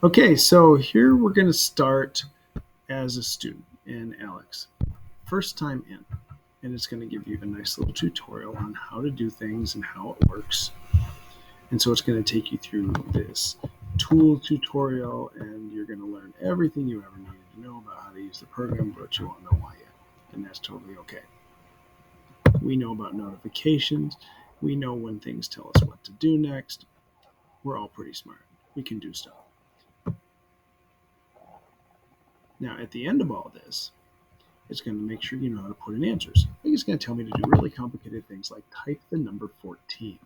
Okay, so here we're going to start as a student in ALEKS. First time in, and it's going to give you a nice little tutorial on how to do things and how it works. And so it's going to take you through this tool tutorial, and you're going to learn everything you ever needed to know about how to use the program, but you won't know why yet. And that's totally okay. We know about notifications. We know when things tell us what to do next. We're all pretty smart. We can do stuff. Now, at the end of all this, it's going to make sure you know how to put in answers. I think it's going to tell me to do really complicated things like type the number 14.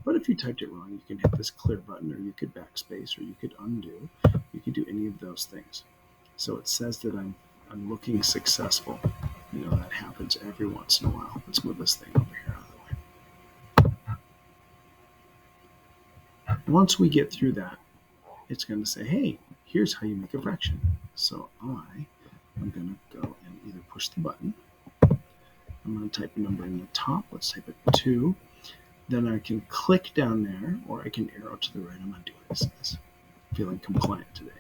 But if you typed it wrong, you can hit this clear button, or you could backspace, or you could undo. You could do any of those things. So it says that I'm looking successful. You know, that happens every once in a while. Let's move this thing over here out of the way. Once we get through that, it's going to say, hey, here's how you make a fraction. So I'm going to go and either push the button. I'm going to type a number in the top. Let's type it 2. Then I can click down there, or I can arrow to the right. I'm going to do what it says. Feeling compliant today.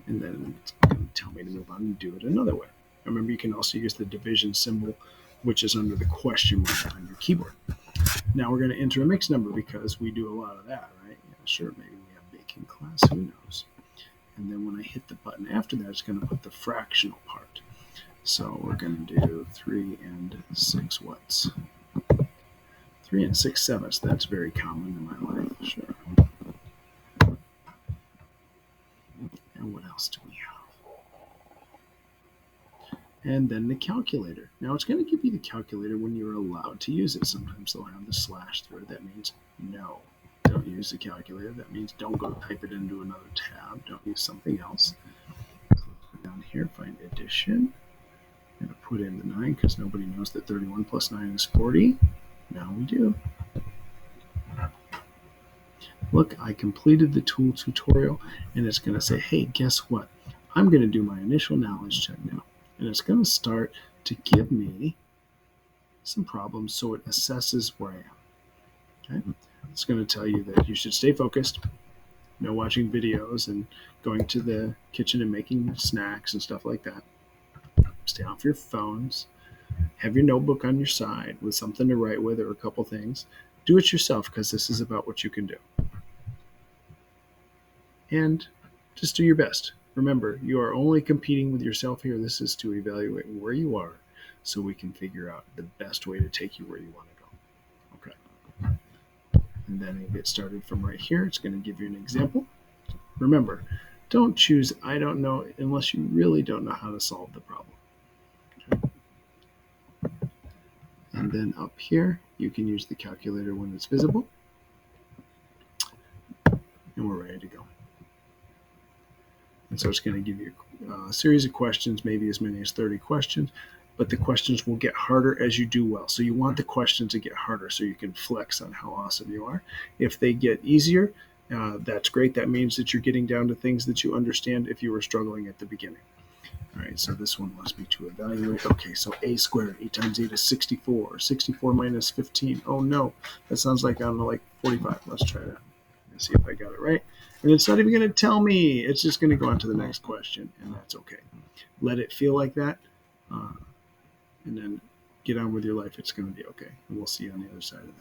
And then it's going to tell me to move on and do it another way. Remember, you can also use the division symbol, which is under the question mark on your keyboard. Now we're going to enter a mixed number because we do a lot of that, right? Yeah, sure, maybe we have baking class, who knows? And then when I hit the button after that, it's going to put the fractional part. So we're going to do 3 and 6 what's? 3 and 6 sevenths. That's very common in my life, sure. And what else do we have? And then the calculator. Now it's going to give you the calculator when you're allowed to use it. Sometimes they'll have the slash through it. That means no, don't use the calculator. That means don't go type it into another tab. Don't use something else. Down here, find addition. I'm going to put in the 9 because nobody knows that 31 plus 9 is 40. Now we do. Look, I completed the tool tutorial, and it's going to say, hey, guess what? I'm going to do my initial knowledge check now. And it's going to start to give me some problems so it assesses where I am. Okay? It's going to tell you that you should stay focused, no watching videos and going to the kitchen and making snacks and stuff like that. Stay off your phones. Have your notebook on your side with something to write with or a couple things. Do it yourself because this is about what you can do. And just do your best. Remember, you are only competing with yourself here. This is to evaluate where you are so we can figure out the best way to take you where you want to go. Okay. And then you get started from right here. It's going to give you an example. Remember, don't choose I don't know unless you really don't know how to solve the problem. Okay. And then up here, you can use the calculator when it's visible. And we're ready to go. And so it's going to give you a series of questions, maybe as many as 30 questions, but the questions will get harder as you do well. So you want the questions to get harder so you can flex on how awesome you are. If they get easier, that's great. That means that you're getting down to things that you understand if you were struggling at the beginning. All right, so this one wants me to evaluate. Okay, so a squared, 8 times 8 is 64. 64 minus 15. Oh, no, that sounds like, I don't know, like 45. Let's try to see if I got it right. And it's not even going to tell me. It's just going to go on to the next question, and that's okay. Let it feel like that, and then get on with your life. It's going to be okay. And we'll see you on the other side of that.